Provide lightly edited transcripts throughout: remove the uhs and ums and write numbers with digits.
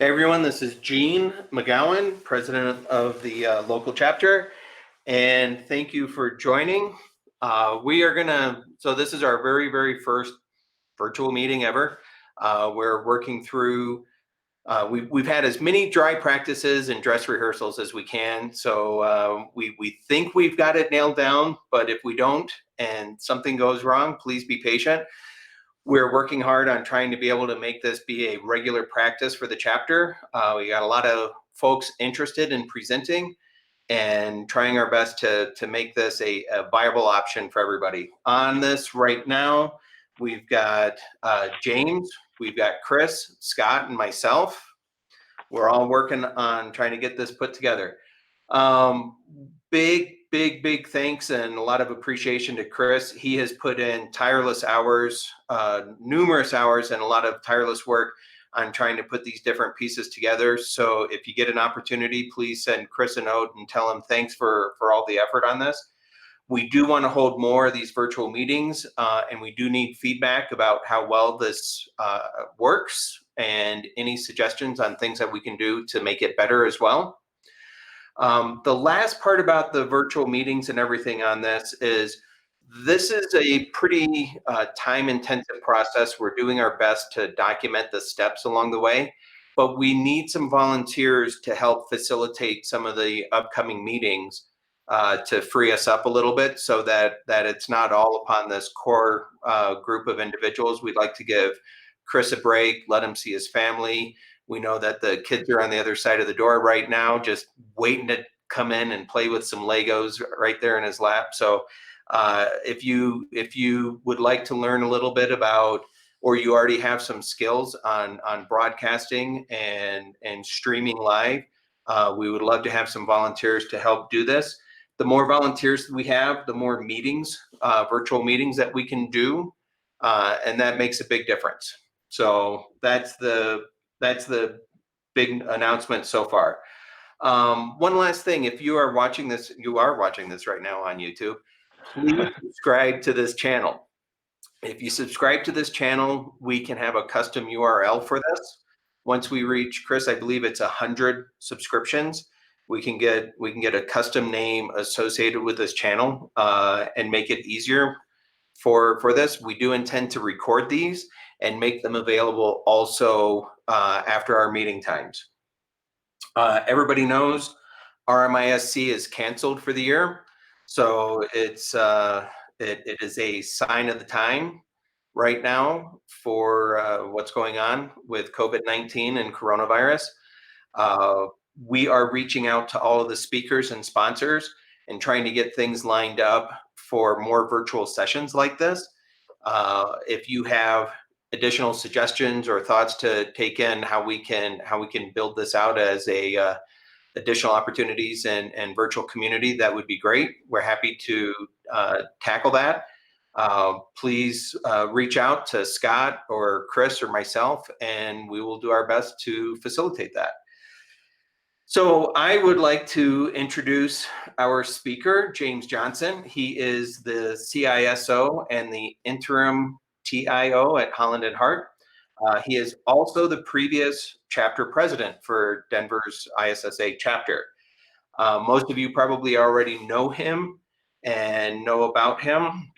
Hey everyone, this is Gene McGowan, president of the local chapter, and thank you for joining. So this is our very first virtual meeting ever. We're working through, we've had as many dry practices and dress rehearsals as we can, so we think we've got it nailed down, but if we don't and something goes wrong, please be patient. We're working hard on trying to be able to make this be a regular practice for the chapter. We got a lot of folks interested in presenting and trying our best to make this a viable option for everybody. On this right now, we've got James, we've got Chris, Scott, and myself. We're all working on trying to get this put together. Big thanks and a lot of appreciation to Chris. He has put in tireless hours, numerous hours, and a lot of tireless work on trying to put these different pieces together. So if you get an opportunity, please send Chris a note and tell him thanks for all the effort on this. We do want to hold more of these virtual meetings, and we do need feedback about how well this works and any suggestions on things that we can do to make it better as well. The last part about the virtual meetings and everything on this is a pretty time-intensive process. We're doing our best to document the steps along the way, but we need some volunteers to help facilitate some of the upcoming meetings to free us up a little bit so that it's not all upon this core group of individuals. We'd like to give Chris a break, let him see his family. We know that the kids are on the other side of the door right now, just waiting to come in and play with some Legos right there in his lap. So if you would like to learn a little bit about, or you already have some skills on broadcasting and streaming live, we would love to have some volunteers to help do this. The more volunteers we have, the more meetings, virtual meetings that we can do, and that makes a big difference. So that's the big announcement so far. One last thing, if you are watching this right now on YouTube, please subscribe to this channel. If you subscribe to this channel, we can have a custom URL for this. Once we reach, Chris, I believe it's 100 subscriptions, we can get a custom name associated with this channel and make it easier for this. We do intend to record these and make them available also after our meeting times. Everybody knows RMISC is canceled for the year, so it's it is a sign of the time right now for what's going on with COVID-19 and coronavirus. We are reaching out to all of the speakers and sponsors and trying to get things lined up for more virtual sessions like this. If you have additional suggestions or thoughts to take in how we can build this out as a additional opportunities and virtual community, that would be great. We're happy to tackle that. Please reach out to Scott or Chris or myself, and we will do our best to facilitate that. So I would like to introduce our speaker, James Johnson. He is the CISO and the interim TIO at Holland and Hart. He is also the previous chapter president for Denver's ISSA chapter. Most of you probably already know him and know about him.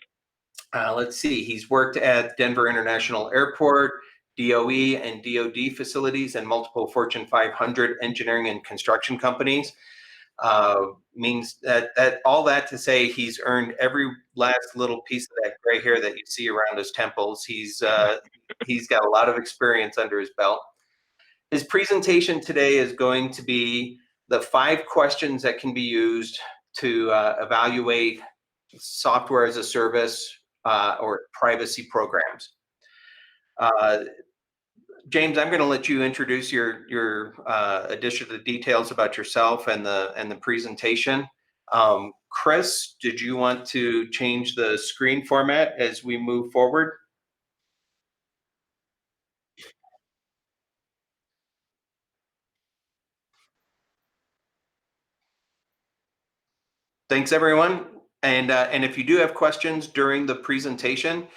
Let's see, he's worked at Denver International Airport, DOE and DOD facilities, and multiple Fortune 500 engineering and construction companies. Means that all that to say, he's earned every last little piece of that gray hair that you see around his temples. He's got a lot of experience under his belt. His presentation today is going to be the 5 questions that can be used to evaluate software as a service or privacy programs. James, I'm going to let you introduce your addition to the details about yourself and the presentation. Chris, did you want to change the screen format as we move forward? Thanks, everyone. And if you do have questions during the presentation,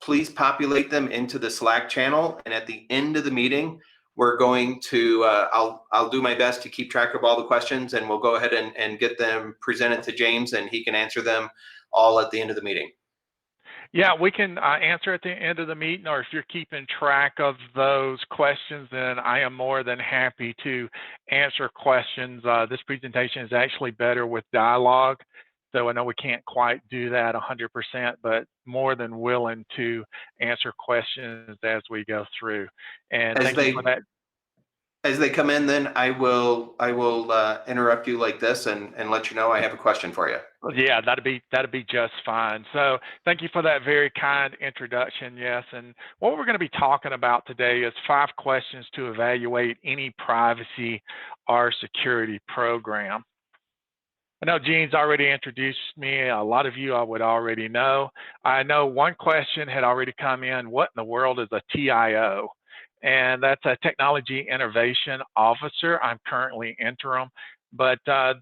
please populate them into the Slack channel. And at the end of the meeting, we're going to, I'll do my best to keep track of all the questions, and we'll go ahead and get them presented to James, and he can answer them all at the end of the meeting. Yeah, we can answer at the end of the meeting, or if you're keeping track of those questions, then I am more than happy to answer questions. This presentation is actually better with dialogue, so I know we can't quite do that 100%, but more than willing to answer questions as we go through. And thank you for that. As they come in, then I will interrupt you like this and let you know I have a question for you. Yeah, that'd be just fine. So thank you for that very kind introduction. Yes, and what we're going to be talking about today is 5 questions to evaluate any privacy or security program. I know Gene's already introduced me. A lot of you I would already know. I know one question had already come in. What in the world is a TIO? And that's a Technology Innovation Officer. I'm currently interim, but the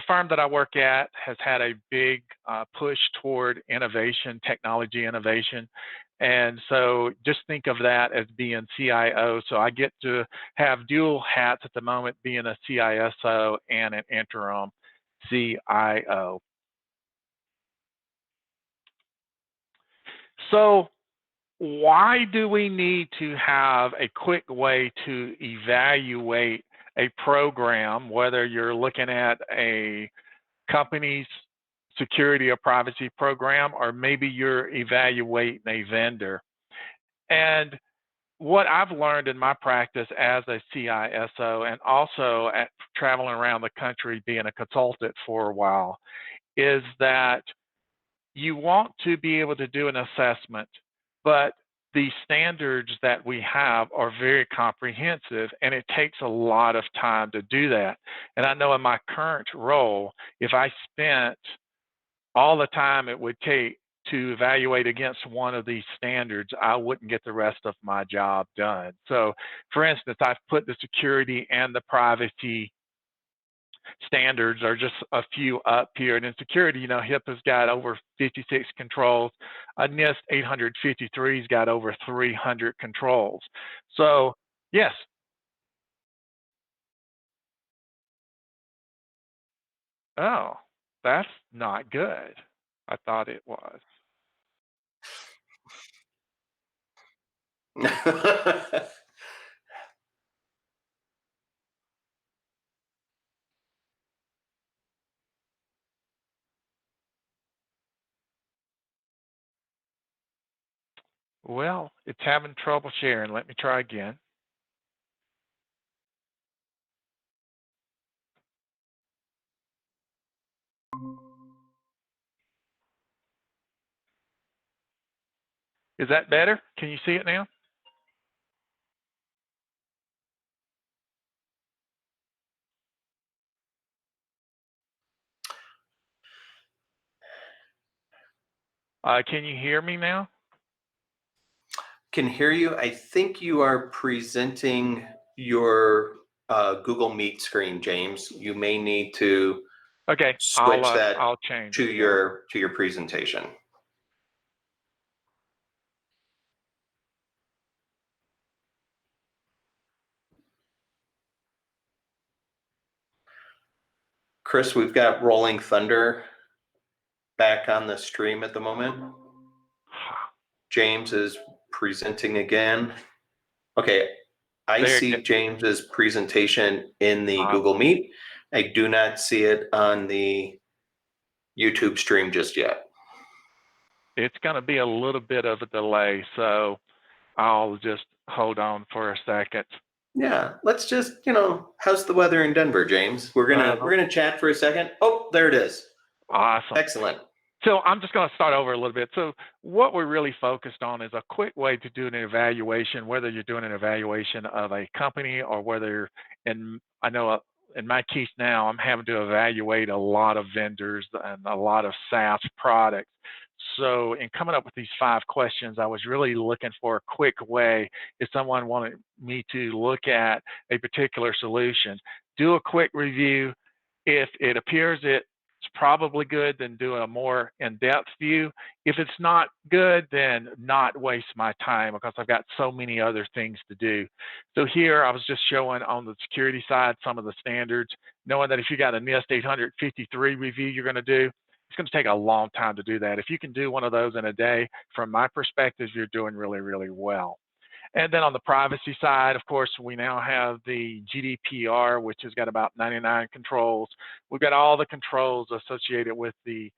firm that I work at has had a big push toward innovation, technology innovation. And so just think of that as being CIO. So I get to have dual hats at the moment, being a CISO and an interim CIO. So why do we need to have a quick way to evaluate a program, whether you're looking at a company's security or privacy program, or maybe you're evaluating a vendor? And what I've learned in my practice as a CISO, and also at traveling around the country being a consultant for a while, is that you want to be able to do an assessment, but the standards that we have are very comprehensive, and it takes a lot of time to do that. And I know in my current role, if I spent all the time it would take to evaluate against one of these standards, I wouldn't get the rest of my job done. So for instance, I've put the security and the privacy standards are just a few up here. And in security, you know, HIPAA's got over 56 controls. NIST 853's got over 300 controls. So yes. Oh, that's not good. I thought it was. Well, it's having trouble sharing. Let me try again. Is that better? Can you see it now? Can you hear me now? Can hear you. I think you are presenting your Google Meet screen, James. You may need to switch that I'll change to it, your presentation. Chris, we've got Rolling Thunder back on the stream at the moment. James is presenting again. Okay, I see James's presentation in the Google Meet. I do not see it on the YouTube stream just yet. It's going to be a little bit of a delay, so I'll just hold on for a second. Yeah, let's just, you know, how's the weather in Denver, James? We're gonna chat for a second. Oh, there it is. Awesome. Excellent. So I'm just going to start over a little bit. So what we're really focused on is a quick way to do an evaluation, whether you're doing an evaluation of a company or whether, I know in my case now, I'm having to evaluate a lot of vendors and a lot of SaaS products. So in coming up with these 5 questions, I was really looking for a quick way if someone wanted me to look at a particular solution, do a quick review. If it appears it probably good, then do a more in-depth view. If it's not good, then not waste my time because I've got so many other things to do. So here I was just showing on the security side some of the standards, knowing that if you got a NIST 853 review you're going to do, it's going to take a long time to do that. If you can do one of those in a day, from my perspective, you're doing really, really well. And then on the privacy side, of course, we now have the GDPR, which has got about 99 controls. We've got all the controls associated with the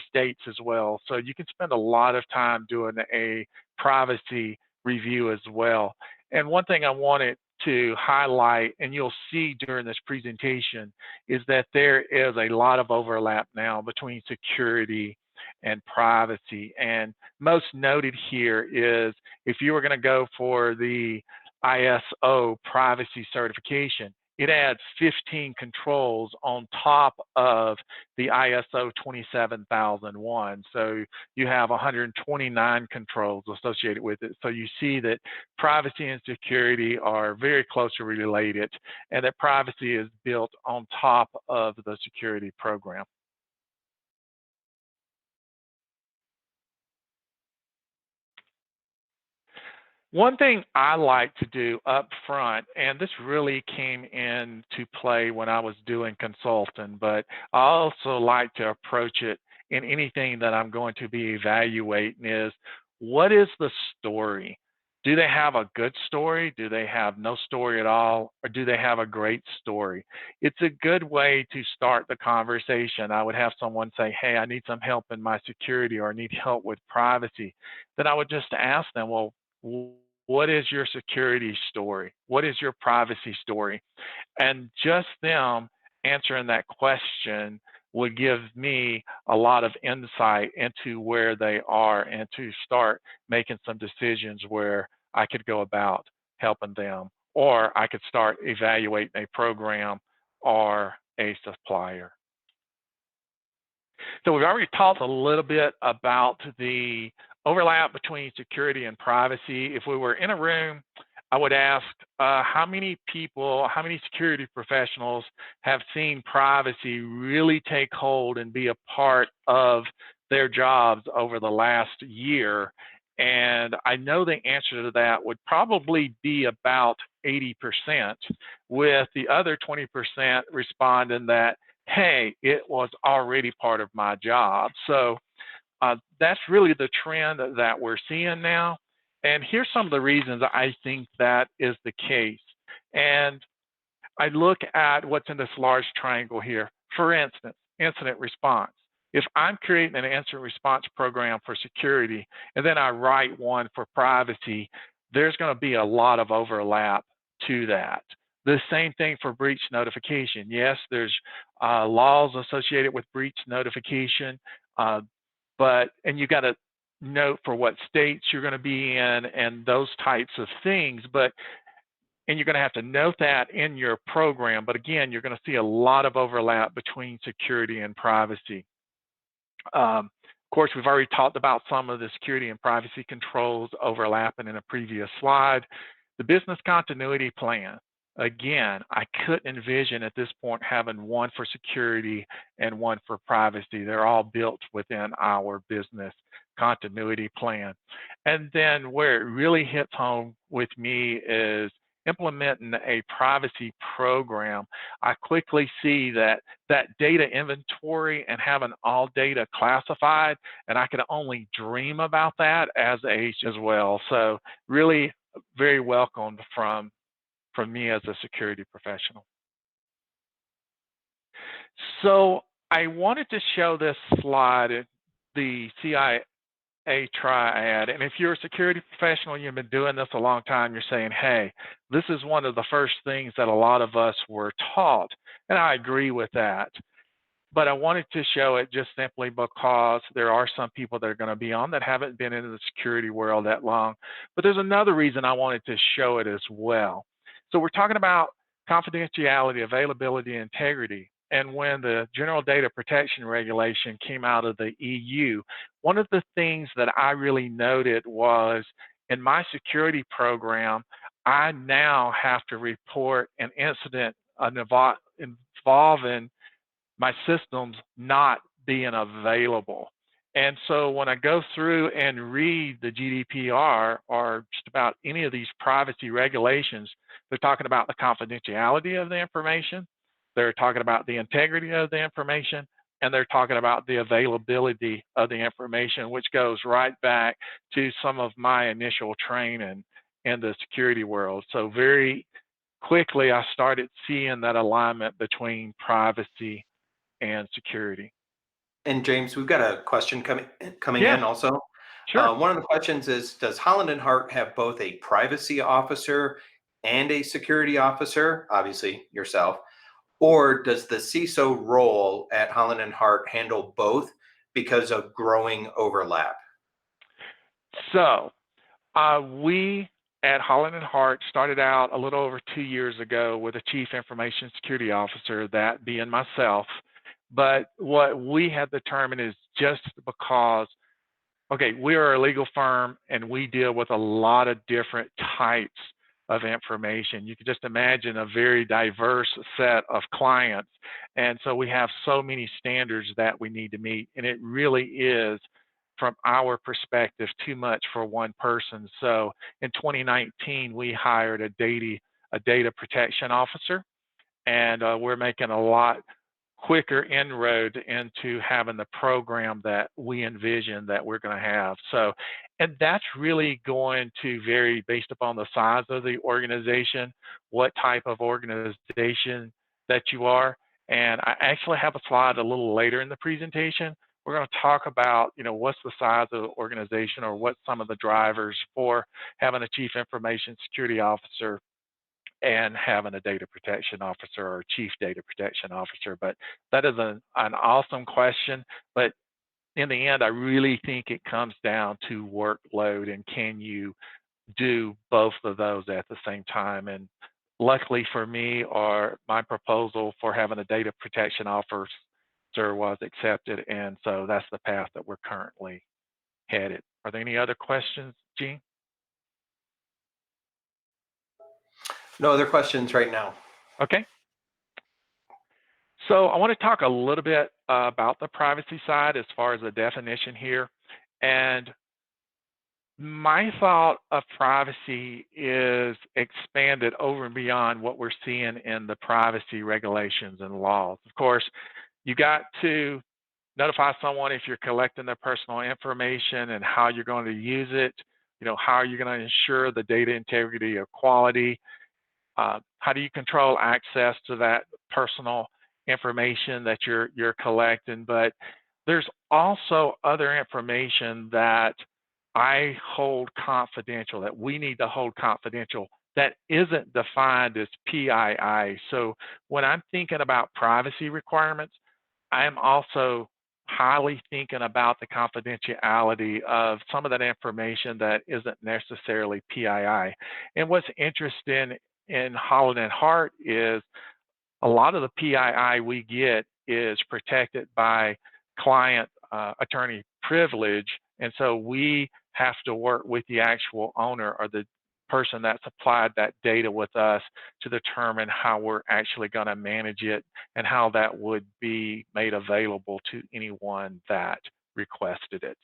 states as well. So you can spend a lot of time doing a privacy review as well. And one thing I wanted to highlight, and you'll see during this presentation, is that there is a lot of overlap now between security and privacy. And most noted here is if you were going to go for the ISO privacy certification, it adds 15 controls on top of the ISO 27001. So you have 129 controls associated with it. So you see that privacy and security are very closely related, and that privacy is built on top of the security program. One thing I like to do up front, and this really came into play when I was doing consulting, but I also like to approach it in anything that I'm going to be evaluating, is what is the story? Do they have a good story? Do they have no story at all? Or do they have a great story? It's a good way to start the conversation. I would have someone say, hey, I need some help in my security, or I need help with privacy. Then I would just ask them, well, what is your security story? What is your privacy story? And just them answering that question would give me a lot of insight into where they are, and to start making some decisions where I could go about helping them, or I could start evaluating a program or a supplier. So we've already talked a little bit about the overlap between security and privacy. If we were in a room, I would ask how many people, how many security professionals have seen privacy really take hold and be a part of their jobs over the last year? And I know the answer to that would probably be about 80%, with the other 20% responding that, hey, it was already part of my job. So that's really the trend that we're seeing now. And here's some of the reasons I think that is the case. And I look at what's in this large triangle here. For instance, incident response. If I'm creating an incident response program for security, and then I write one for privacy, there's going to be a lot of overlap to that. The same thing for breach notification. Yes, there's laws associated with breach notification, and you got to note for what states you're going to be in and those types of things. And you're going to have to note that in your program. But again, you're going to see a lot of overlap between security and privacy. Of course, we've already talked about some of the security and privacy controls overlapping in a previous slide. The business continuity plan. Again, I couldn't envision at this point having one for security and one for privacy. They're all built within our business continuity plan. And then where it really hits home with me is implementing a privacy program. I quickly see that data inventory and having all data classified, and I could only dream about that as well. So really very welcomed from me as a security professional. So I wanted to show this slide, the CIA triad. And if you're a security professional, you've been doing this a long time, you're saying, hey, this is one of the first things that a lot of us were taught. And I agree with that. But I wanted to show it just simply because there are some people that are going to be on that haven't been in the security world that long. But there's another reason I wanted to show it as well. So we're talking about confidentiality, availability, integrity. And when the General Data Protection Regulation came out of the EU, one of the things that I really noted was in my security program, I now have to report an incident involving my systems not being available. And so when I go through and read the GDPR or just about any of these privacy regulations, they're talking about the confidentiality of the information, they're talking about the integrity of the information, and they're talking about the availability of the information, which goes right back to some of my initial training in the security world. So very quickly, I started seeing that alignment between privacy and security. And James, we've got a question coming Yeah, in also. sure. One of the questions is, does Holland and Hart have both a privacy officer and a security officer, obviously yourself, or does the CISO role at Holland and Hart handle both because of growing overlap? So we at Holland and Hart started out a little over 2 years ago with a chief information security officer, that being myself. But what we have determined is, just because, okay, we are a legal firm and we deal with a lot of different types of information. You can just imagine a very diverse set of clients. And so we have so many standards that we need to meet. And it really is, from our perspective, too much for one person. So in 2019, we hired a data protection officer, and we're making a lot quicker inroad into having the program that we envision that we're going to have. So, and that's really going to vary based upon the size of the organization, what type of organization that you are. And I actually have a slide a little later in the presentation. We're going to talk about, what's the size of the organization, or what's some of the drivers for having a chief information security officer and having a data protection officer or chief data protection officer. But that is an awesome question. But in the end, I really think it comes down to workload, and can you do both of those at the same time? And luckily for me, or my proposal for having a data protection officer was accepted, and so that's the path that we're currently headed. Are there any other questions, Gene? No other questions right now. Okay. So I want to talk a little bit about the privacy side as far as the definition here. And my thought of privacy is expanded over and beyond what we're seeing in the privacy regulations and laws. Of course, you got to notify someone if you're collecting their personal information and how you're going to use it. How are you going to ensure the data integrity or quality? How do you control access to that personal information that you're collecting? But there's also other information that I hold confidential, that we need to hold confidential, that isn't defined as PII. So when I'm thinking about privacy requirements, I'm also highly thinking about the confidentiality of some of that information that isn't necessarily PII. And what's interesting in Holland and Hart is a lot of the PII we get is protected by client attorney privilege. And so we have to work with the actual owner or the person that supplied that data with us to determine how we're actually going to manage it and how that would be made available to anyone that requested it.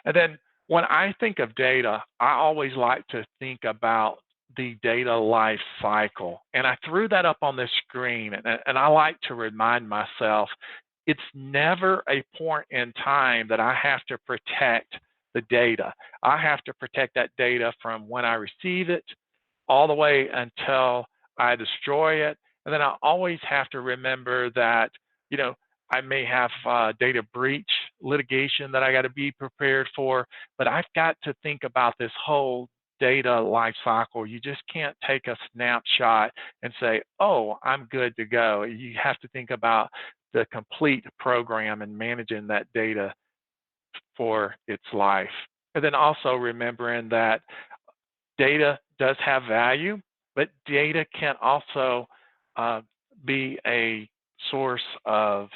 And then when I think of data, I always like to think about the data life cycle. And I threw that up on the screen, and I like to remind myself, it's never a point in time that I have to protect the data. I have to protect that data from when I receive it all the way until I destroy it. And then I always have to remember that, I may have data breach litigation that I got to be prepared for, but I've got to think about this whole data life cycle. You just can't take a snapshot and say, oh, I'm good to go. You have to think about the complete program and managing that data for its life. And then also remembering that data does have value, but data can also be a source of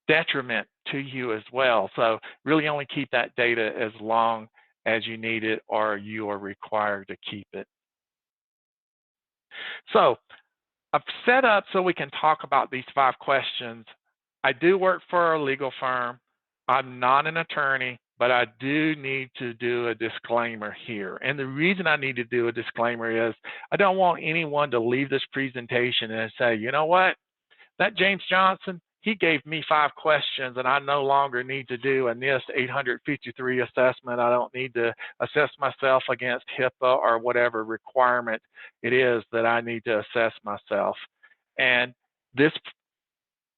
detriment to you as well. So really only keep that data as long as you need it or you are required to keep it. So I've set up so we can talk about these 5 questions. I do work for a legal firm. I'm not an attorney, but I do need to do a disclaimer here. And the reason I need to do a disclaimer is I don't want anyone to leave this presentation and say, you know what, that James Johnson, he gave me 5 questions and I no longer need to do a NIST 853 assessment. I don't need to assess myself against HIPAA or whatever requirement it is that I need to assess myself. And this,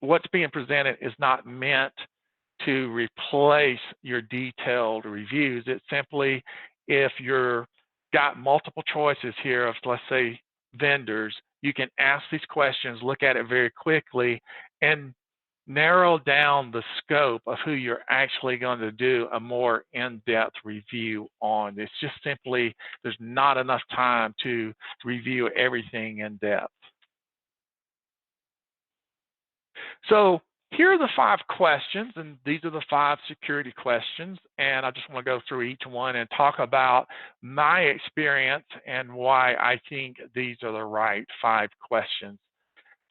what's being presented is not meant to replace your detailed reviews. It's simply, if you're got multiple choices here of, let's say, vendors, you can ask these questions, look at it very quickly, and narrow down the scope of who you're actually going to do a more in-depth review on. It's just simply, there's not enough time to review everything in depth. So here are the 5 questions, and these are the 5 security questions, and I just want to go through each one and talk about my experience and why I think these are the right 5 questions.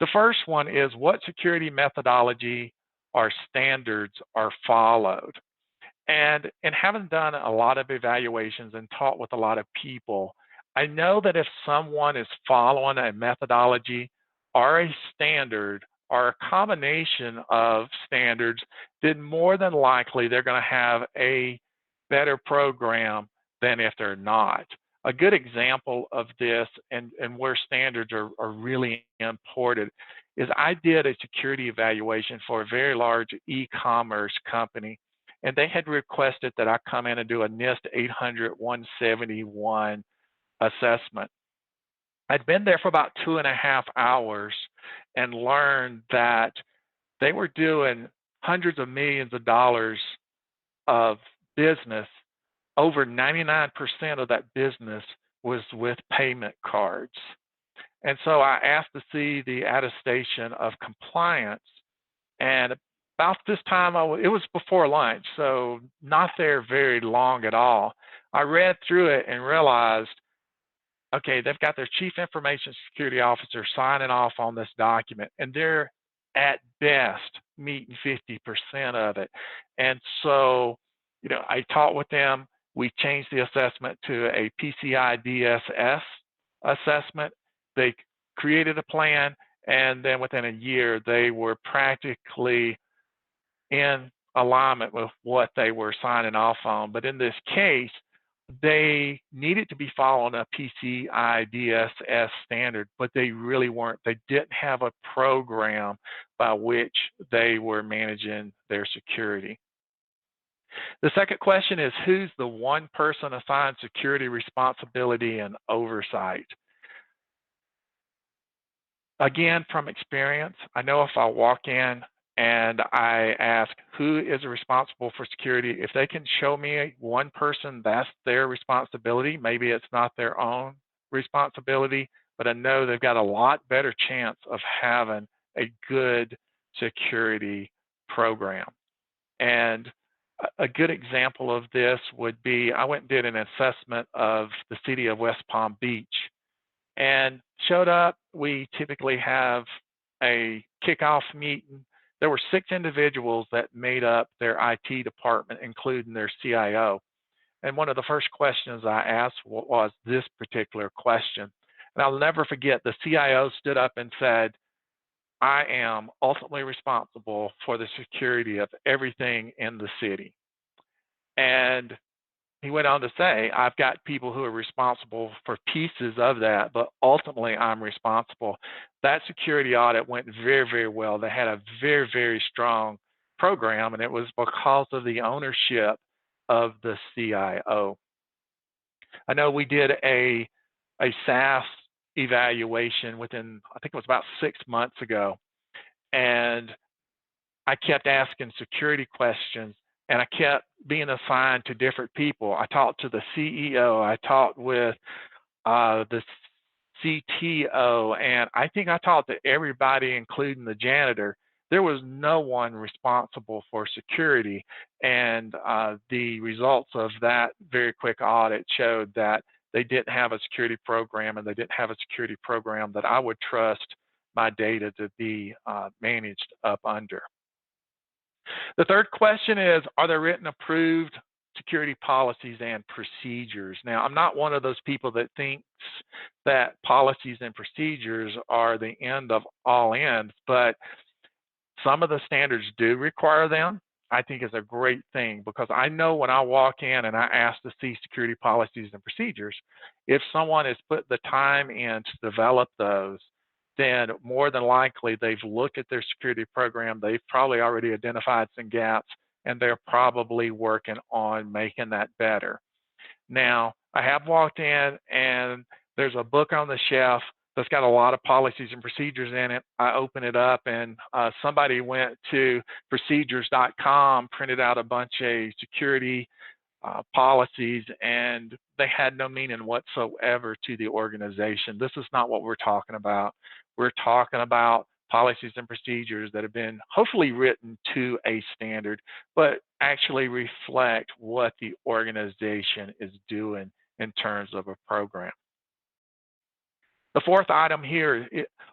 The first one is, what security methodology or standards are followed? And having done a lot of evaluations and taught with a lot of people, I know that if someone is following a methodology or a standard or a combination of standards, then more than likely they're going to have a better program than if they're not. A good example of this and where standards are really important is I did a security evaluation for a very large e-commerce company, and they had requested that I come in and do a NIST 800-171 assessment. I'd been there for about 2.5 hours and learned that they were doing hundreds of millions of dollars of business. Over 99% of that business was with payment cards. And so I asked to see the attestation of compliance. And about this time, it was before lunch, so not there very long at all. I read through it and realized, okay, they've got their chief information security officer signing off on this document, and they're at best meeting 50% of it. And so, you know, I talked with them. We changed the assessment to a PCI DSS assessment. They created a plan, and then within a year, they were practically in alignment with what they were signing off on. But in this case, they needed to be following a PCI DSS standard, but they really weren't. They didn't have a program by which they were managing their security. The second question is, who's the one person assigned security responsibility and oversight? Again, from experience, I know if I walk in and I ask who is responsible for security, if they can show me one person, that's their responsibility. Maybe it's not their own responsibility, but I know they've got a lot better chance of having a good security program. And a good example of this would be, I went and did an assessment of the city of West Palm Beach and showed up. We typically have a kickoff meeting. There were 6 individuals that made up their IT department, including their CIO. And one of the first questions I asked was this particular question. And I'll never forget, the CIO stood up and said, I am ultimately responsible for the security of everything in the city. And he went on to say, I've got people who are responsible for pieces of that, but ultimately I'm responsible. That security audit went very, very well. They had a very, very strong program, and it was because of the ownership of the CIO. I know we did a SaaS evaluation within, I think it was about 6 months ago, and I kept asking security questions, and I kept being assigned to different people. I talked to the CEO, I talked with the CTO, and I think I talked to everybody, including the janitor. There was no one responsible for security, and the results of that very quick audit showed that they didn't have a security program, and they didn't have a security program that I would trust my data to be managed up under. The third question is, are there written approved security policies and procedures? Now, I'm not one of those people that thinks that policies and procedures are the end of all ends, but some of the standards do require them. I think is a great thing, because I know when I walk in and I ask to see security policies and procedures, if someone has put the time in to develop those, then more than likely they've looked at their security program, they've probably already identified some gaps, and they're probably working on making that better. Now, I have walked in and there's a book on the shelf that's got a lot of policies and procedures in it. I open it up and somebody went to procedures.com, printed out a bunch of security policies, and they had no meaning whatsoever to the organization. This is not what we're talking about. We're talking about policies and procedures that have been hopefully written to a standard, but actually reflect what the organization is doing in terms of a program. The fourth item here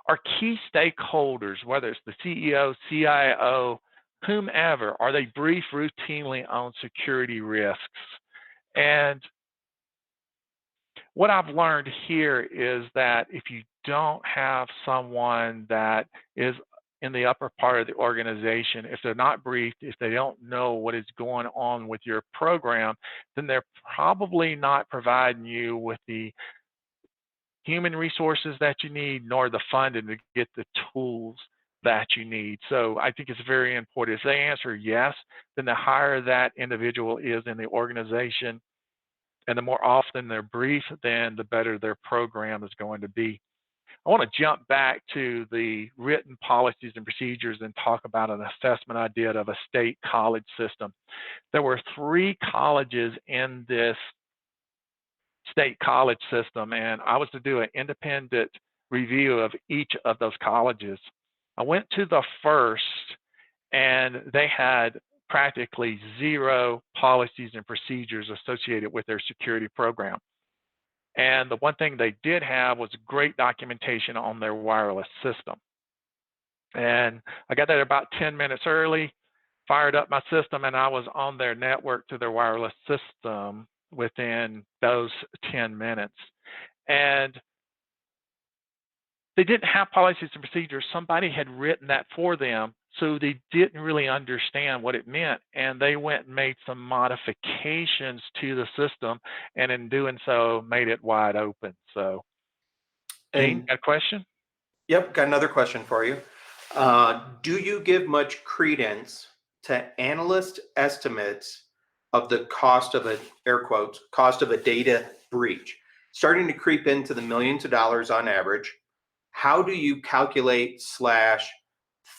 are key stakeholders, whether it's the CEO, CIO, whomever, are they briefed routinely on security risks? And what I've learned here is that if you don't have someone that is in the upper part of the organization, if they're not briefed, if they don't know what is going on with your program, then they're probably not providing you with the human resources that you need, nor the funding to get the tools that you need. So I think it's very important. If they answer yes, then the higher that individual is in the organization, and the more often they're briefed, then the better their program is going to be. I want to jump back to the written policies and procedures and talk about an assessment I did of a state college system. There were 3 colleges in this state college system, and I was to do an independent review of each of those colleges. I went to the first, and they had practically 0 policies and procedures associated with their security program. And the one thing they did have was great documentation on their wireless system. And I got there about 10 minutes early, fired up my system, and I was on their network to their wireless system within those 10 minutes. And they didn't have policies and procedures. Somebody had written that for them, so they didn't really understand what it meant. And they went and made some modifications to the system, and in doing so, made it wide open. So, Gene, And got a question? yep, got another question for you. Do you give much credence to analyst estimates of the cost of a, air quotes, cost of a data breach, starting to creep into the millions of dollars on average? How do you calculate /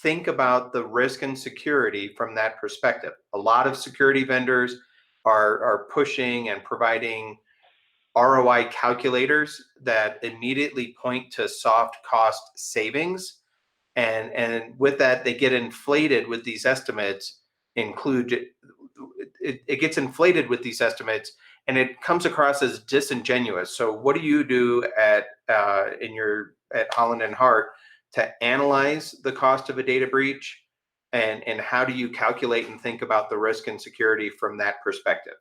think about the risk and security from that perspective? A lot of security vendors are pushing and providing ROI calculators that immediately point to soft cost savings. And with that, they get inflated with these estimates, it gets inflated with these estimates, and it comes across as disingenuous. So what do you do at Holland and Hart to analyze the cost of a data breach, and how do you calculate and think about the risk and security from that perspective?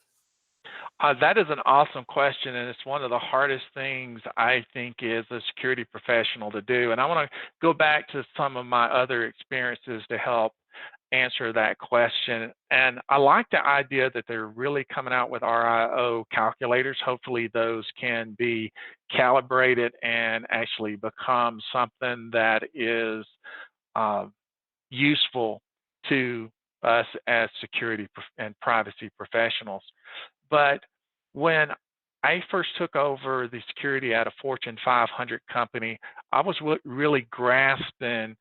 That is an awesome question, and it's one of the hardest things I think is a security professional to do. And I want to go back to some of my other experiences to help answer that question. And I like the idea that they're really coming out with RIO calculators. Hopefully those can be calibrated and actually become something that is useful to us as security and privacy professionals. But when I first took over the security at a Fortune 500 company, I was really grasping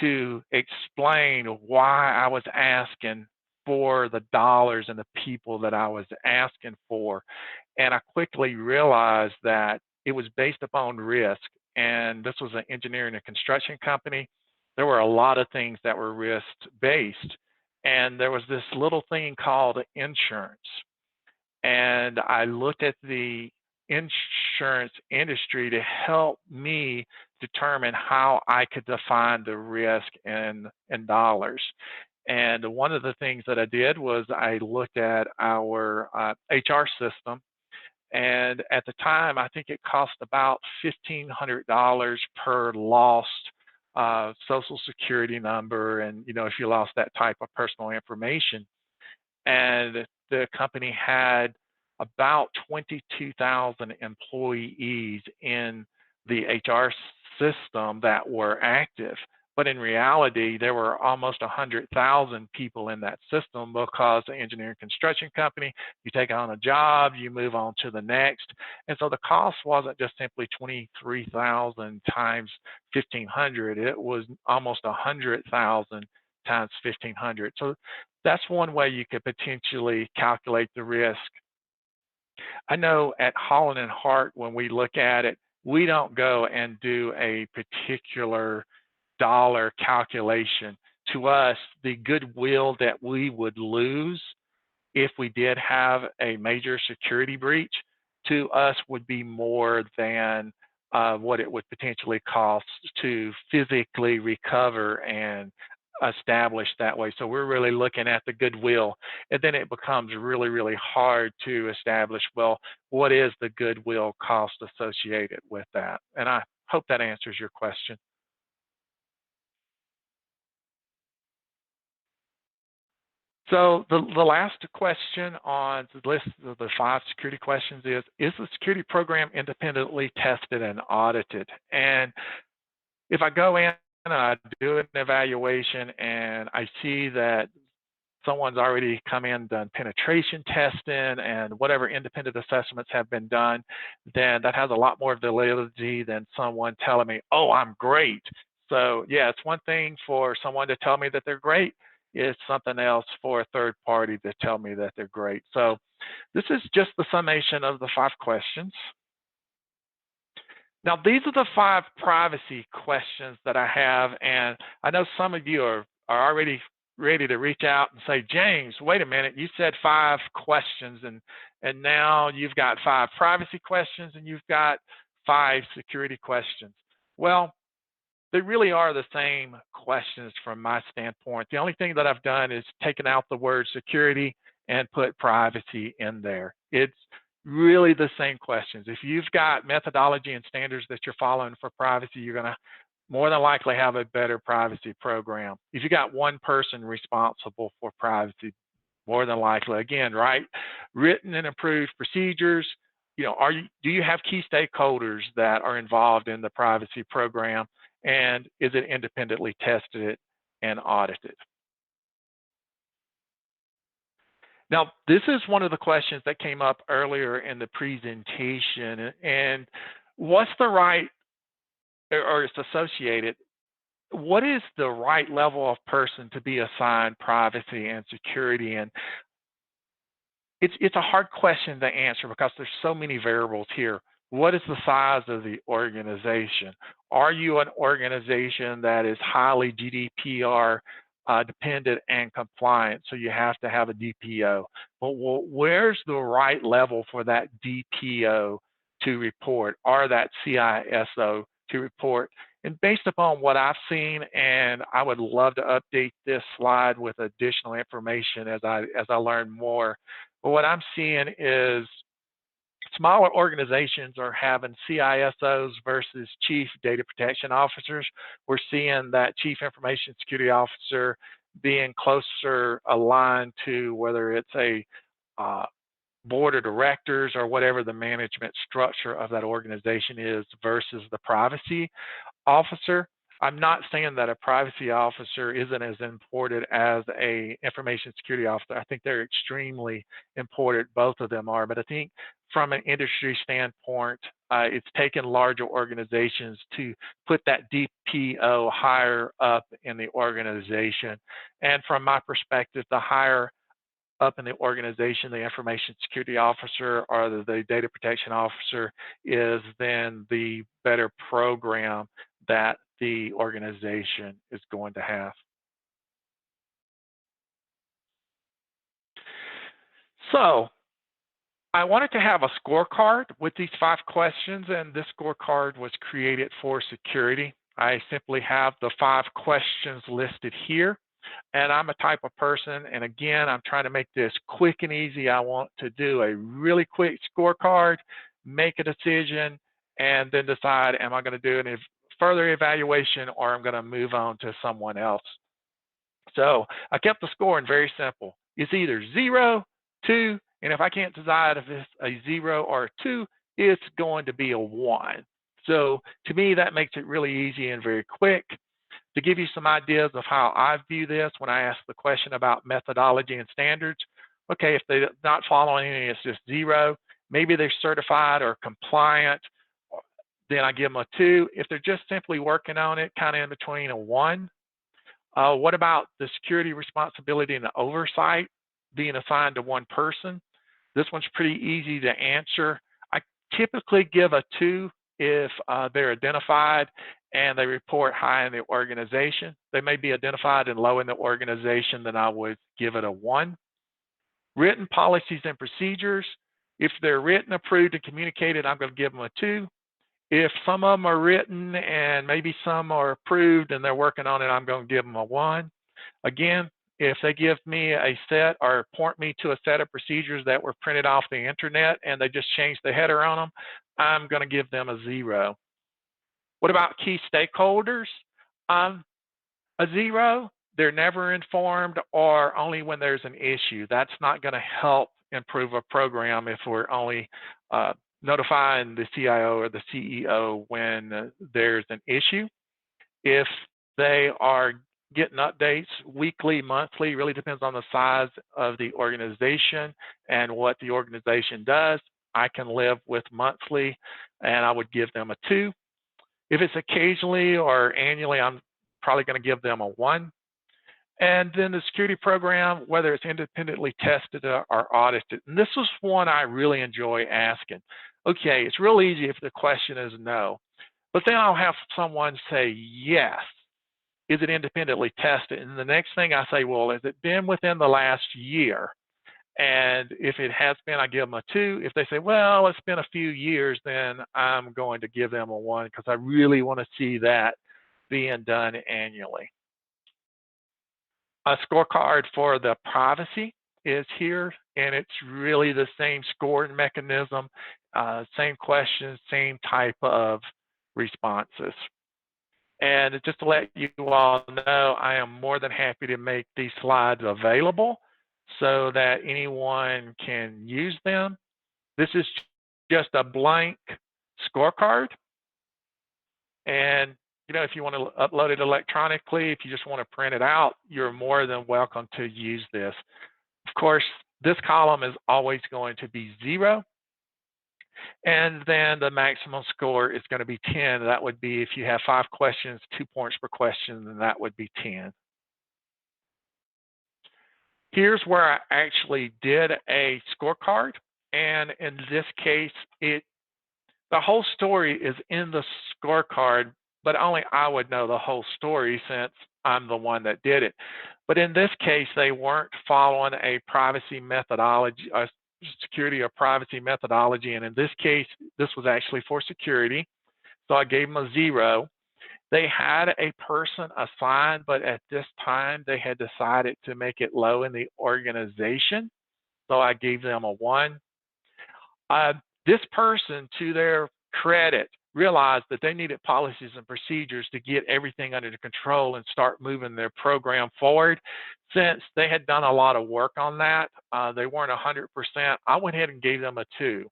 to explain why I was asking for the dollars and the people that I was asking for. And I quickly realized that it was based upon risk. And this was an engineering and construction company. There were a lot of things that were risk-based. And there was this little thing called insurance. And I looked at the insurance industry to help me determine how I could define the risk in dollars. And one of the things that I did was I looked at our HR system, and at the time, I think it cost about $1,500 per lost social security number, and if you lost that type of personal information. And the company had about 22,000 employees in the HR system that were active. But in reality, there were almost 100,000 people in that system, because the engineering construction company, you take on a job, you move on to the next. And so the cost wasn't just simply 23,000 times 1,500, it was almost 100,000 times 1,500. So that's one way you could potentially calculate the risk. I know at Holland and Hart, when we look at it, we don't go and do a particular dollar calculation. To us, the goodwill that we would lose if we did have a major security breach, to us would be more than what it would potentially cost to physically recover and establish that way. So we're really looking at the goodwill, and then it becomes really, really hard to establish, well, what is the goodwill cost associated with that? And I hope that answers your question. So the last question on the list of the 5 security questions is the security program independently tested and audited? And if I go in and I do an evaluation and I see that someone's already come in, done penetration testing and whatever independent assessments have been done, then that has a lot more validity than someone telling me, oh, I'm great. So yeah, it's one thing for someone to tell me that they're great. It's something else for a third party to tell me that they're great. So this is just the summation of the 5 questions. Now, these are the 5 privacy questions that I have, and I know some of you are already ready to reach out and say, James, wait a minute, you said 5 questions, and now you've got 5 privacy questions and you've got 5 security questions. Well, they really are the same questions from my standpoint. The only thing that I've done is taken out the word security and put privacy in there. It's really the same questions. If you've got methodology and standards that you're following for privacy, you're going to more than likely have a better privacy program. If you got one person responsible for privacy, more than likely, again, right, written and approved procedures. Do you have key stakeholders that are involved in the privacy program, and is it independently tested and audited? Now, this is one of the questions that came up earlier in the presentation, and what's the right, or it's associated, what is the right level of person to be assigned privacy and security? And it's a hard question to answer because there's so many variables here. What is the size of the organization? Are you an organization that is highly GDPR dependent and compliant, so you have to have a DPO? But where's the right level for that DPO to report, or that CISO to report? And based upon what I've seen, and I would love to update this slide with additional information as I learn more, but what I'm seeing is smaller organizations are having CISOs versus chief data protection officers. We're seeing that chief information security officer being closer aligned to whether it's a board of directors or whatever the management structure of that organization is versus the privacy officer. I'm not saying that a privacy officer isn't as important as a information security officer. I think they're extremely important, both of them are, but I think from an industry standpoint, it's taken larger organizations to put that DPO higher up in the organization. And from my perspective, the higher up in the organization the information security officer or the data protection officer is, then the better program that the organization is going to have. So I wanted to have a scorecard with these 5 questions, and this scorecard was created for security. I simply have the 5 questions listed here, and I'm a type of person, and again, I'm trying to make this quick and easy. I want to do a really quick scorecard, make a decision, and then decide, am I going to do a further evaluation or I'm going to move on to someone else. So I kept the scoring very simple. It's either 0, 2, and if I can't decide if it's a 0 or a 2, it's going to be a 1. So to me, that makes it really easy and very quick. To give you some ideas of how I view this, when I ask the question about methodology and standards, okay, if they're not following any, it's just 0. Maybe they're certified or compliant, then I give them a 2. If they're just simply working on it, kind of in between, a 1. What about the security responsibility and the oversight being assigned to one person? This one's pretty easy to answer. I typically give a 2 if they're identified and they report high in the organization. They may be identified and low in the organization, then I would give it a 1. Written policies and procedures, if they're written, approved, and communicated, I'm going to give them a 2. If some of them are written and maybe some are approved and they're working on it, I'm going to give them a 1. Again, if they give me a set or point me to a set of procedures that were printed off the internet and they just changed the header on them, I'm going to give them a 0. What about key stakeholders? A 0. They're never informed or only when there's an issue. That's not going to help improve a program if we're only notifying the CIO or the CEO when there's an issue. If they are getting updates weekly, monthly, really depends on the size of the organization and what the organization does. I can live with monthly, and I would give them a 2. If it's occasionally or annually, I'm probably going to give them a 1. And then the security program, whether it's independently tested or audited. And this was one I really enjoy asking. Okay, it's real easy if the question is no, but then I'll have someone say yes. Is it independently tested? And the next thing I say, well, has it been within the last year? And if it has been, I give them a 2. If they say, well, it's been a few years, then I'm going to give them a 1 because I really want to see that being done annually. A scorecard for the privacy is here, and it's really the same scoring mechanism, same questions, same type of responses. And just to let you all know, I am more than happy to make these slides available so that anyone can use them. This is just a blank scorecard. And you know, if you want to upload it electronically, if you just want to print it out, you're more than welcome to use this. Of course, this column is always going to be 0. And then the maximum score is going to be 10. That would be if you have 5 questions, 2 points per question, then that would be 10. Here's where I actually did a scorecard. And in this case, the whole story is in the scorecard, but only I would know the whole story since I'm the one that did it. But in this case, they weren't following a privacy methodology, a security or privacy methodology. And in this case, this was actually for security. So I gave them a 0. They had a person assigned, but at this time, they had decided to make it low in the organization. So I gave them a 1. This person, to their credit, realized that they needed policies and procedures to get everything under control and start moving their program forward. Since they had done a lot of work on that, they weren't 100%. I went ahead and gave them a 2.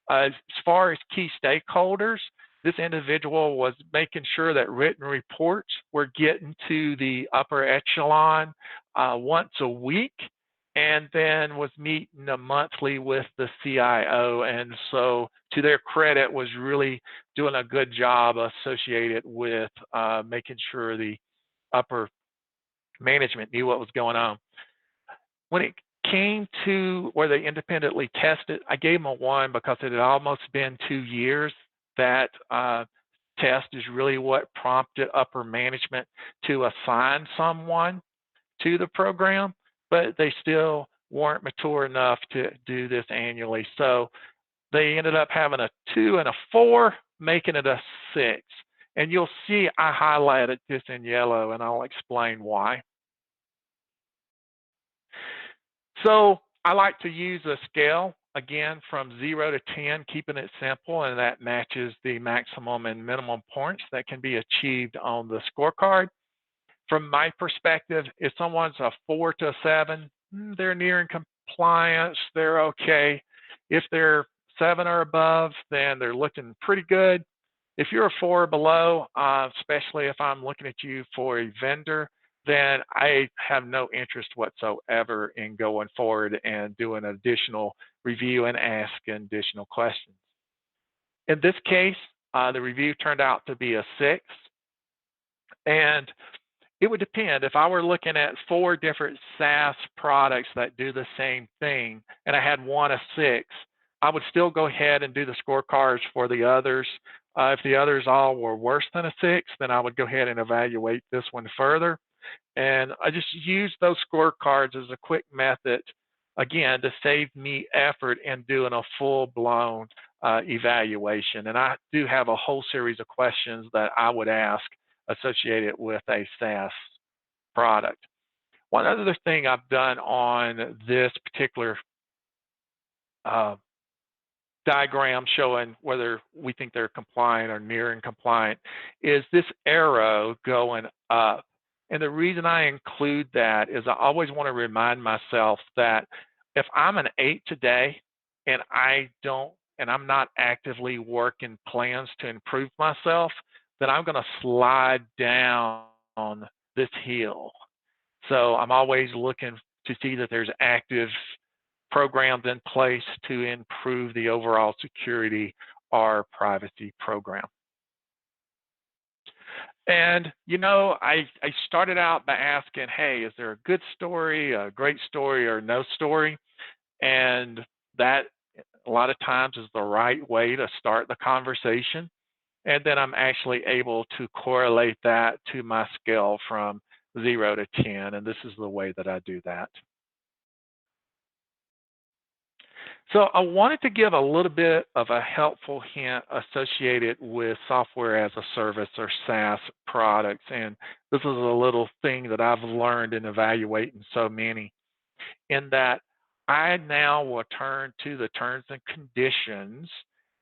As far as key stakeholders, this individual was making sure that written reports were getting to the upper echelon once a week, and then was meeting monthly with the CIO. And so to their credit, was really doing a good job associated with making sure the upper management knew what was going on. When it came to where they independently tested, I gave them a 1 because it had almost been 2 years. That test is really what prompted upper management to assign someone to the program, but they still weren't mature enough to do this annually. So they ended up having a 2 and a 4, making it a 6. And you'll see I highlighted this in yellow, and I'll explain why. So I like to use a scale, again, from 0 to 10, keeping it simple, and that matches the maximum and minimum points that can be achieved on the scorecard. From my perspective, if someone's a 4 to a 7, they're nearing compliance, they're okay. If they're 7 or above, then they're looking pretty good. If you're a 4 or below, especially if I'm looking at you for a vendor, then I have no interest whatsoever in going forward and doing additional review and asking additional questions. In this case, the review turned out to be a 6, and it would depend. If I were looking at 4 different SaaS products that do the same thing, and I had one a 6, I would still go ahead and do the scorecards for the others. If the others all were worse than a 6, then I would go ahead and evaluate this one further. And I just use those scorecards as a quick method, again, to save me effort in doing a full-blown evaluation. And I do have a whole series of questions that I would ask associated with a SaaS product. One other thing I've done on this particular diagram showing whether we think they're compliant or nearing compliant is this arrow going up. And the reason I include that is I always want to remind myself that if I'm an 8 today and I'm not actively working plans to improve myself, then I'm going to slide down this hill. So I'm always looking to see that there's active programs in place to improve the overall security or privacy program. And, I started out by asking, hey, is there a good story, a great story, or no story? And that, a lot of times, is the right way to start the conversation. And then I'm actually able to correlate that to my scale from 0 to 10. And this is the way that I do that. So I wanted to give a little bit of a helpful hint associated with software as a service or SaaS products. And this is a little thing that I've learned in evaluating so many, in that I now will turn to the terms and conditions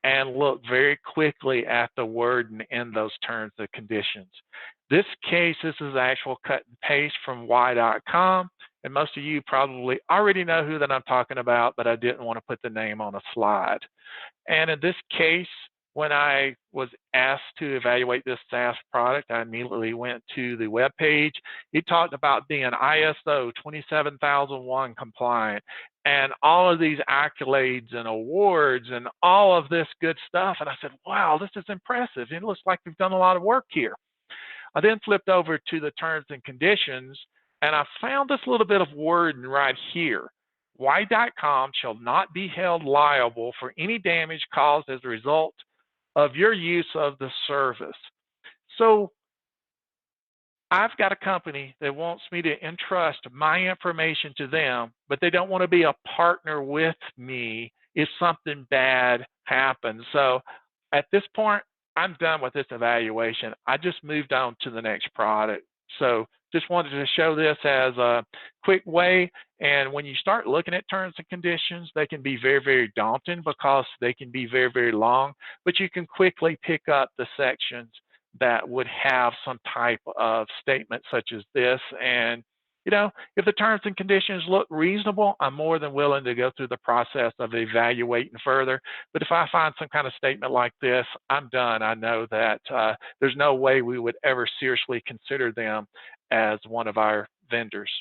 and look very quickly at the wording in those terms and conditions. This case, this is actual cut and paste from y.com. And most of you probably already know who that I'm talking about, but I didn't want to put the name on a slide. And in this case, when I was asked to evaluate this SaaS product, I immediately went to the web page. It talked about being ISO 27001 compliant and all of these accolades and awards and all of this good stuff. And I said, wow, this is impressive. It looks like we've done a lot of work here. I then flipped over to the terms and conditions, and I found this little bit of wording right here. Y.com shall not be held liable for any damage caused as a result of your use of the service. So I've got a company that wants me to entrust my information to them, but they don't want to be a partner with me if something bad happens. So at this point, I'm done with this evaluation. I just moved on to the next product. So just wanted to show this as a quick way. And when you start looking at terms and conditions, they can be very, very daunting because they can be very, very long, but you can quickly pick up the sections that would have some type of statement such as this. And, if the terms and conditions look reasonable, I'm more than willing to go through the process of evaluating further. But if I find some kind of statement like this, I'm done. I know that there's no way we would ever seriously consider them as one of our vendors.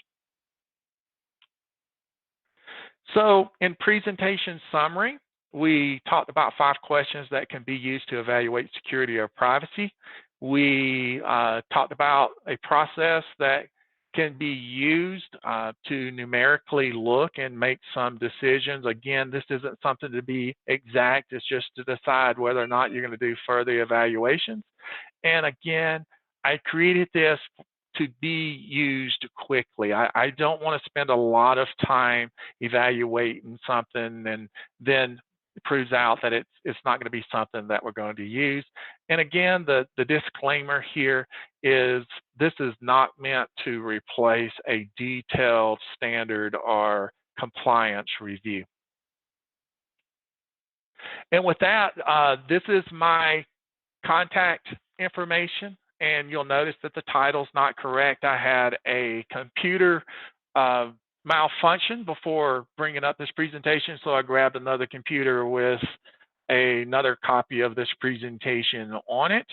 So in presentation summary, we talked about 5 questions that can be used to evaluate security or privacy. We talked about a process that can be used to numerically look and make some decisions. Again, this isn't something to be exact. It's just to decide whether or not you're going to do further evaluations. And again, I created this to be used quickly. I don't want to spend a lot of time evaluating something and then it proves out that it's not going to be something that we're going to use. And again, the disclaimer here is this is not meant to replace a detailed standard or compliance review. And with that, this is my contact information, and you'll notice that the title's not correct. I had a computer malfunction before bringing up this presentation, so I grabbed another computer with another copy of this presentation on it.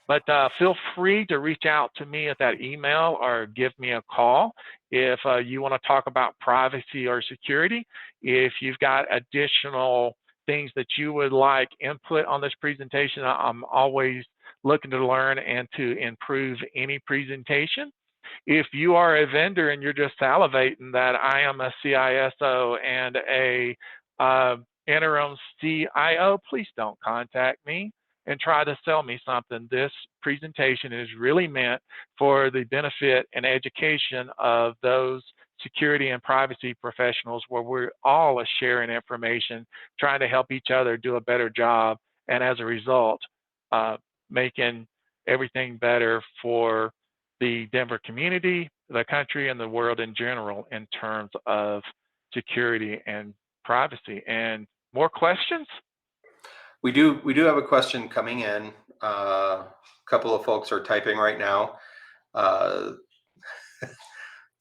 But feel free to reach out to me at that email or give me a call if you want to talk about privacy or security. If you've got additional things that you would like input on this presentation, I'm always looking to learn and to improve any presentation. If you are a vendor and you're just salivating that I am a CISO and a interim CIO, please don't contact me and try to sell me something. This presentation is really meant for the benefit and education of those security and privacy professionals, where we're all sharing information, trying to help each other do a better job, and as a result, making everything better for the Denver community, the country, and the world in general in terms of security and privacy. And more questions? We do have a question coming in. A couple of folks are typing right now.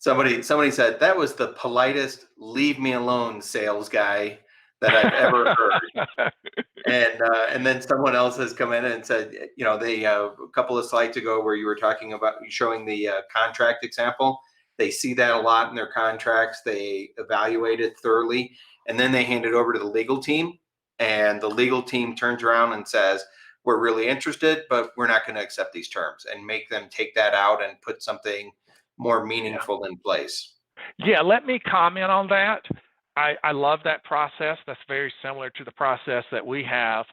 Somebody said that was the politest "leave me alone" sales guy that I've ever heard. And then someone else has come in and said, they a couple of slides ago where you were talking about showing the contract example. They see that a lot in their contracts. They evaluate it thoroughly, and then they hand it over to the legal team. And the legal team turns around and says, "We're really interested, but we're not going to accept these terms," and make them take that out and put something more meaningful in place. Yeah, let me comment on that. I love that process. That's very similar to the process that we have.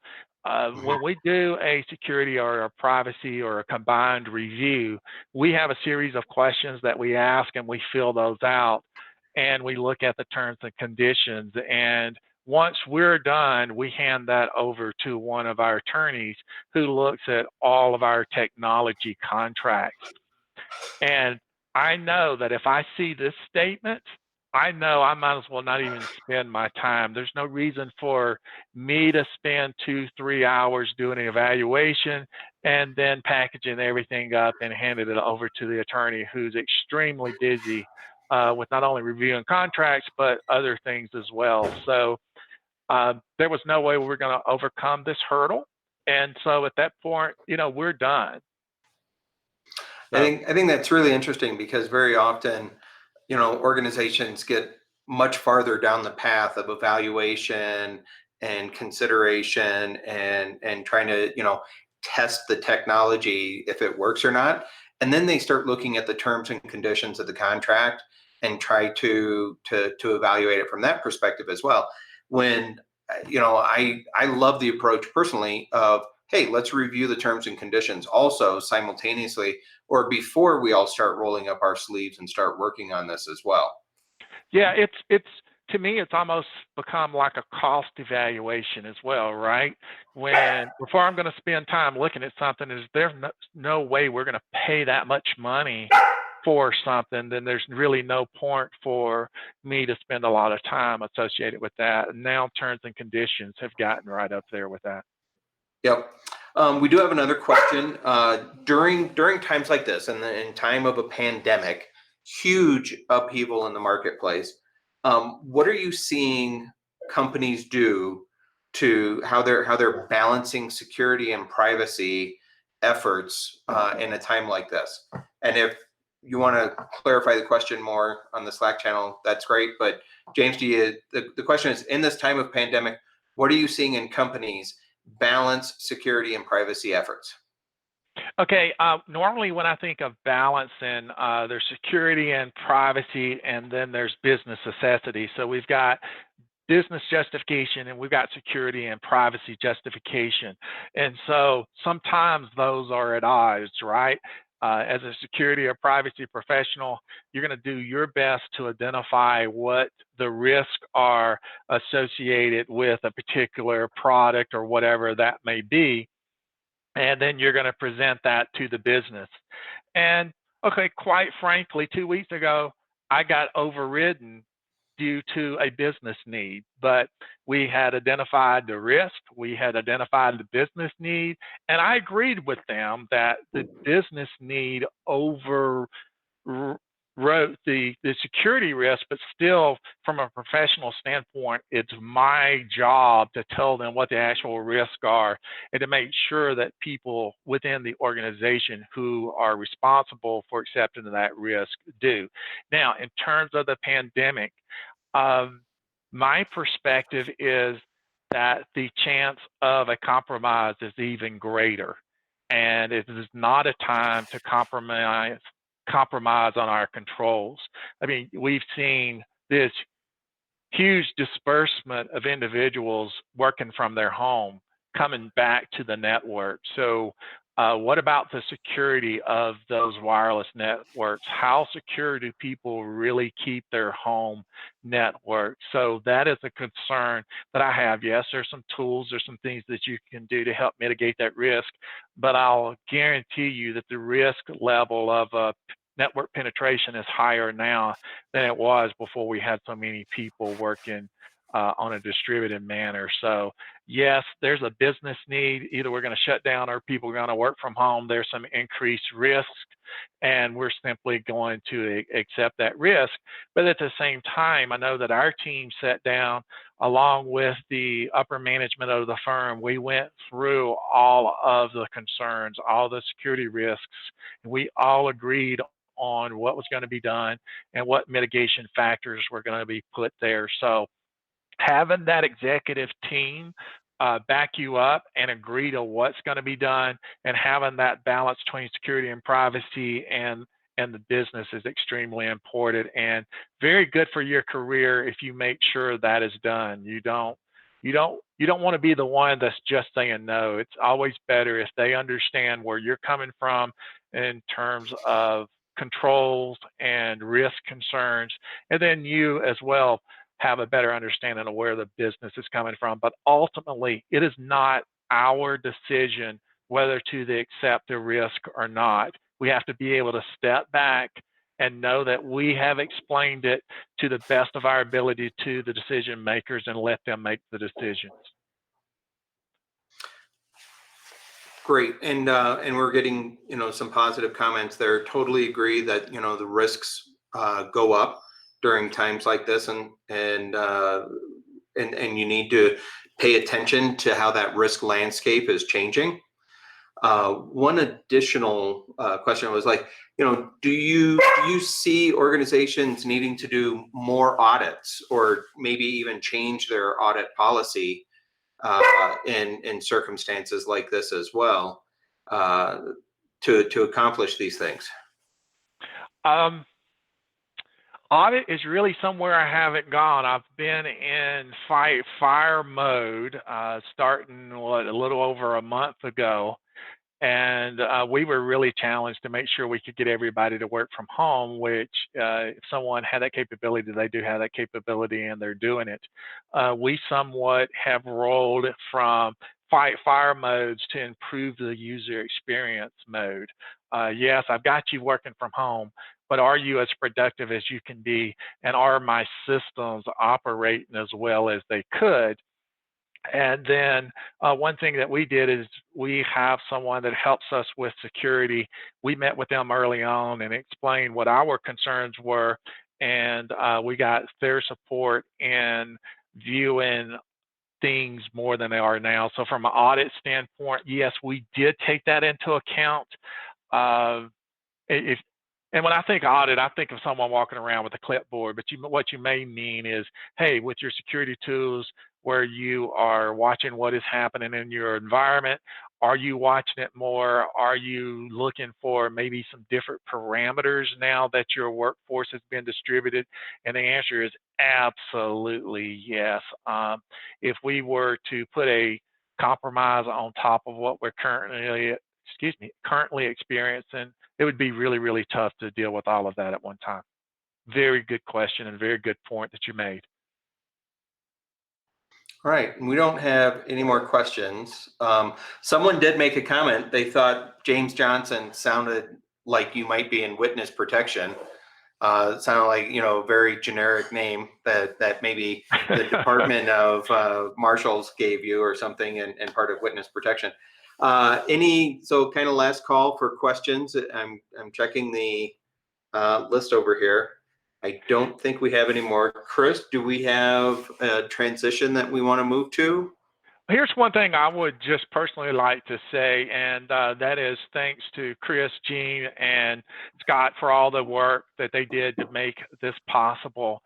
When we do a security or a privacy or a combined review, we have a series of questions that we ask and we fill those out and we look at the terms and conditions. And once we're done, we hand that over to one of our attorneys who looks at all of our technology contracts. And I know that if I see this statement, I know I might as well not even spend my time. There's no reason for me to spend 2-3 hours doing an evaluation and then packaging everything up and handing it over to the attorney who's extremely busy with not only reviewing contracts, but other things as well. So there was no way we were going to overcome this hurdle. And so at that point, we're done. I think that's really interesting because very often, organizations get much farther down the path of evaluation and consideration and trying to, test the technology if it works or not. And then they start looking at the terms and conditions of the contract and try to evaluate it from that perspective as well. When, I love the approach personally of, hey, let's review the terms and conditions also simultaneously, or before we all start rolling up our sleeves and start working on this as well. Yeah, it's to me, it's almost become like a cost evaluation as well, right? When before I'm going to spend time looking at something, is there no way we're going to pay that much money for something, then there's really no point for me to spend a lot of time associated with that. And now terms and conditions have gotten right up there with that. Yep. We do have another question. During times like this, and in time of a pandemic, huge upheaval in the marketplace. What are you seeing companies do to how they're balancing security and privacy efforts in a time like this? And if you want to clarify the question more on the Slack channel, that's great. But James, the question is, in this time of pandemic, what are you seeing in companies balance security and privacy efforts? Okay, normally when I think of balance, and there's security and privacy, and then there's business necessity. So we've got business justification and we've got security and privacy justification. And so sometimes those are at odds, right? As a security or privacy professional, you're going to do your best to identify what the risks are associated with a particular product or whatever that may be, and then you're going to present that to the business. And okay, quite frankly, 2 weeks ago, I got overridden due to a business need, but we had identified the risk, we had identified the business need, and I agreed with them that the business need overwrote the security risk, but still, from a professional standpoint, it's my job to tell them what the actual risks are and to make sure that people within the organization who are responsible for accepting that risk do. Now, in terms of the pandemic, my perspective is that the chance of a compromise is even greater, and it is not a time to compromise on our controls. I mean, we've seen this huge disbursement of individuals working from their home coming back to the network. So what about the security of those wireless networks? How secure do people really keep their home network? So that is a concern that I have. Yes, there's some tools, there's some things that you can do to help mitigate that risk, but I'll guarantee you that the risk level of network penetration is higher now than it was before we had so many people working on a distributed manner. So yes, there's a business need. Either we're going to shut down or people are going to work from home. There's some increased risk, and we're simply going to accept that risk. But at the same time, I know that our team sat down along with the upper management of the firm. We went through all of the concerns, all the security risks, and we all agreed on what was going to be done and what mitigation factors were going to be put there. So having that executive team back you up and agree to what's going to be done, and having that balance between security and privacy and the business is extremely important, and very good for your career if you make sure that is done. You don't want to be the one that's just saying no. It's always better if they understand where you're coming from in terms of controls and risk concerns, and then you as well have a better understanding of where the business is coming from. But ultimately, it is not our decision whether to accept the risk or not. We have to be able to step back and know that we have explained it to the best of our ability to the decision makers and let them make the decisions. Great, and we're getting some positive comments there. Totally agree that the risks go up during times like this, and you need to pay attention to how that risk landscape is changing. One additional question was like, do you see organizations needing to do more audits, or maybe even change their audit policy in circumstances like this as well, to accomplish these things? Audit is really somewhere I haven't gone. I've been in fire mode starting a little over a month ago, and we were really challenged to make sure we could get everybody to work from home, which if someone had that capability, they do have that capability and they're doing it. We somewhat have rolled from fire modes to improve the user experience mode. Yes, I've got you working from home, but are you as productive as you can be? And are my systems operating as well as they could? And then one thing that we did is we have someone that helps us with security. We met with them early on and explained what our concerns were, and we got their support in viewing things more than they are now. So from an audit standpoint, yes, we did take that into account. And when I think audit, I think of someone walking around with a clipboard, but what you may mean is, hey, with your security tools, where you are watching what is happening in your environment, are you watching it more? Are you looking for maybe some different parameters now that your workforce has been distributed? And the answer is absolutely yes. If we were to put a compromise on top of what we're currently currently experiencing, it would be really, really tough to deal with all of that at one time. Very good question and very good point that you made. All right, we don't have any more questions. Someone did make a comment. They thought James Johnson sounded like you might be in witness protection. It sounded like, a very generic name that maybe the Department of Marshals gave you or something, and part of witness protection. So kind of last call for questions. I'm checking the list over here. I don't think we have any more. Chris, do we have a transition that we want to move to? Here's one thing I would just personally like to say, and that is thanks to Chris, Gene, and Scott for all the work that they did to make this possible.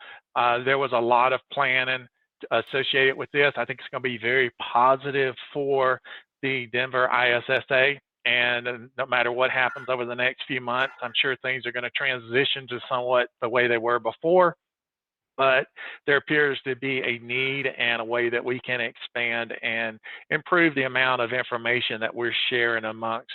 There was a lot of planning associated with this. I think it's going to be very positive for the Denver ISSA. And no matter what happens over the next few months, I'm sure things are going to transition to somewhat the way they were before. But there appears to be a need and a way that we can expand and improve the amount of information that we're sharing amongst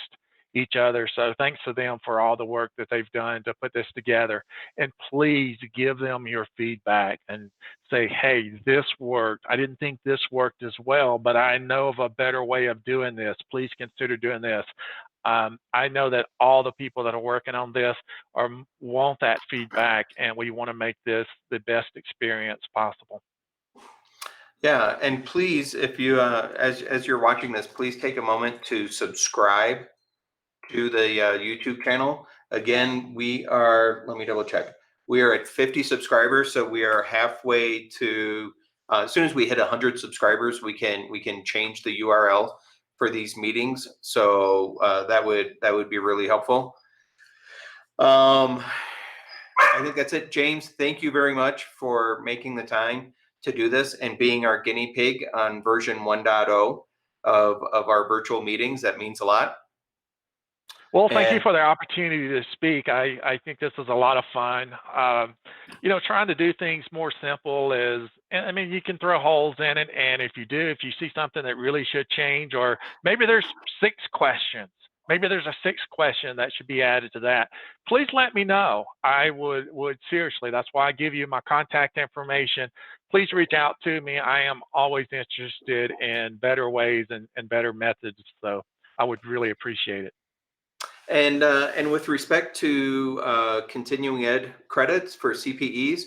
each other. So thanks to them for all the work that they've done to put this together. And please give them your feedback and say, hey, this worked. I didn't think this worked as well, but I know of a better way of doing this. Please consider doing this. I know that all the people that are working on this want that feedback, and we want to make this the best experience possible. Yeah, and please, if you, as you're watching this, please take a moment to subscribe to the YouTube channel. Again, let me double check. We are at 50 subscribers, so we are halfway to, as soon as we hit 100 subscribers, we can change the URL for these meetings. So that would be really helpful. I think that's it. James, thank you very much for making the time to do this and being our guinea pig on version 1.0 of our virtual meetings. That means a lot. Well, thank you for the opportunity to speak. I think this is a lot of fun. Trying to do things more simple is, I mean, you can throw holes in it. And if you see something that really should change, or maybe there's 6 questions, maybe there's a 6th question that should be added to that, please let me know. I would seriously, that's why I give you my contact information. Please reach out to me. I am always interested in better ways and better methods. So I would really appreciate it. And with respect to continuing ed credits for CPEs,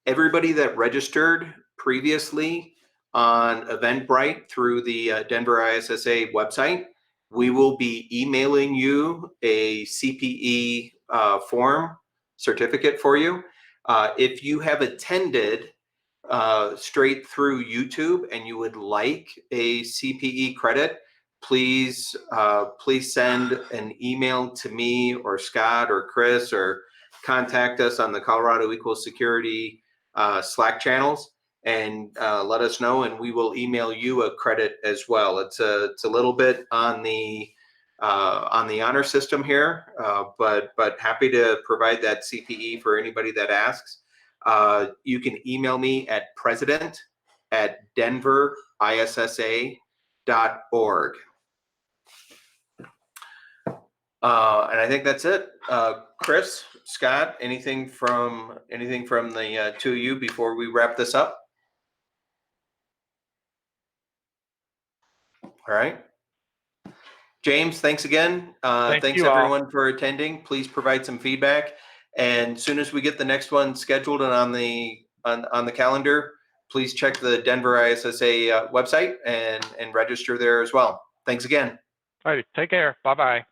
everybody that registered previously on EventBrite through the Denver ISSA website, we will be emailing you a CPE form certificate for you. If you have attended straight through YouTube and you would like a CPE credit, please send an email to me or Scott or Chris, or contact us on the Colorado Equal Security Slack channels and let us know, and we will email you a credit as well. It's a little bit on the honor system here, but happy to provide that CPE for anybody that asks. You can email me at president@denverissa.org. And I think that's it. Chris, Scott, anything from the two of you before we wrap this up? All right. James, thanks again. Thanks everyone for attending. Please provide some feedback. And as soon as we get the next one scheduled and on the calendar, please check the Denver ISSA website and register there as well. Thanks again. All right. Take care. Bye-bye.